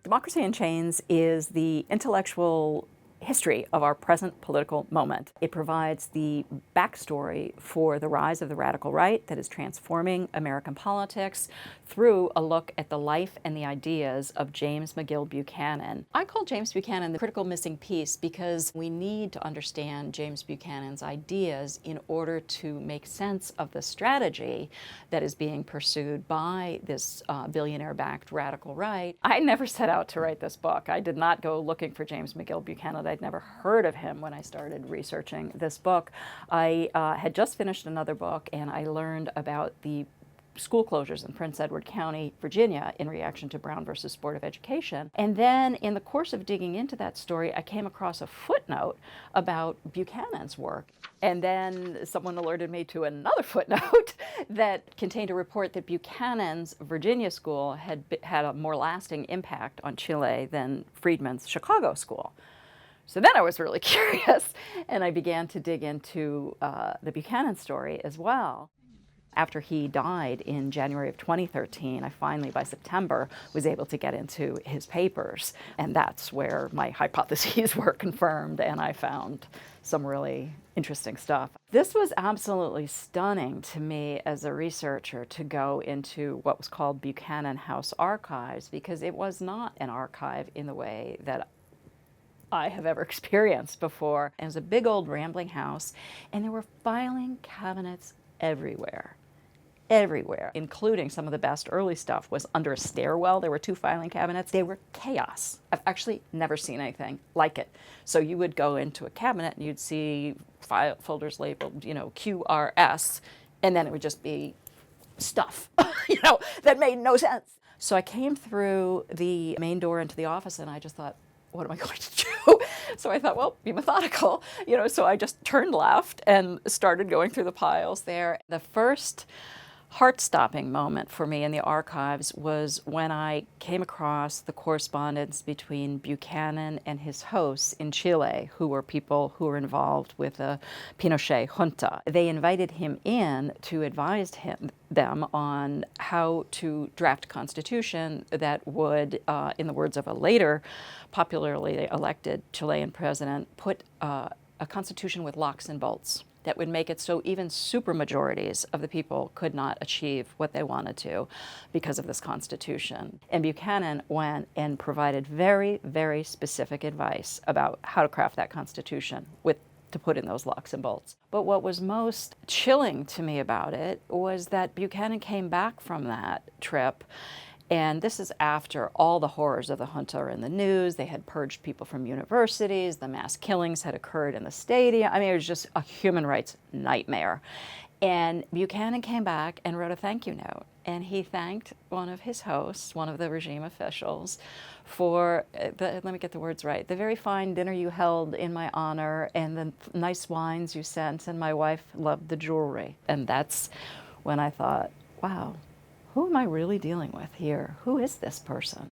Democracy in Chains is the intellectual history of our present political moment. It provides the backstory for the rise of the radical right that is transforming American politics through a look at the life and the ideas of James McGill Buchanan. I call James Buchanan the critical missing piece because we need to understand James Buchanan's ideas in order to make sense of the strategy that is being pursued by this billionaire-backed radical right. I never set out to write this book. I did not go looking for James McGill Buchanan. I'd never heard of him when I started researching this book. I had just finished another book, and I learned about the school closures in Prince Edward County, Virginia, in reaction to Brown versus Board of Education. And then in the course of digging into that story, I came across a footnote about Buchanan's work. And then someone alerted me to another footnote that contained a report that Buchanan's Virginia school had had a more lasting impact on Chile than Friedman's Chicago school. So then I was really curious, and I began to dig into the Buchanan story as well. After he died in January of 2013, I finally, by September, was able to get into his papers. And that's where my hypotheses were confirmed, and I found some really interesting stuff. This was absolutely stunning to me as a researcher to go into what was called Buchanan House Archives, because it was not an archive in the way that I have ever experienced before. It was a big old rambling house, and there were filing cabinets everywhere. Everywhere, including some of the best early stuff was under a stairwell. There were 2 filing cabinets. They were chaos. I've actually never seen anything like it. So you would go into a cabinet and you'd see file folders labeled, QRS, and then it would just be stuff, that made no sense. So I came through the main door into the office, and I just thought, what am I going to do? So I thought, well, be methodical, so I just turned left and started going through the piles there. The first heart-stopping moment for me in the archives was when I came across the correspondence between Buchanan and his hosts in Chile, who were people who were involved with the Pinochet junta. They invited him in to advise them on how to draft a constitution that would, in the words of a later popularly elected Chilean president, put a constitution with locks and bolts that would make it so even supermajorities of the people could not achieve what they wanted to because of this constitution. And Buchanan went and provided very, very specific advice about how to craft that constitution to put in those locks and bolts. But what was most chilling to me about it was that Buchanan came back from that trip, and this is after all the horrors of the junta are in the news. They had purged people from universities. The mass killings had occurred in the stadium. I mean, it was just a human rights nightmare. And Buchanan came back and wrote a thank you note. And he thanked one of his hosts, one of the regime officials, for, let me get the words right, the very fine dinner you held in my honor and the nice wines you sent, and my wife loved the jewelry. And that's when I thought, wow, who am I really dealing with here? Who is this person?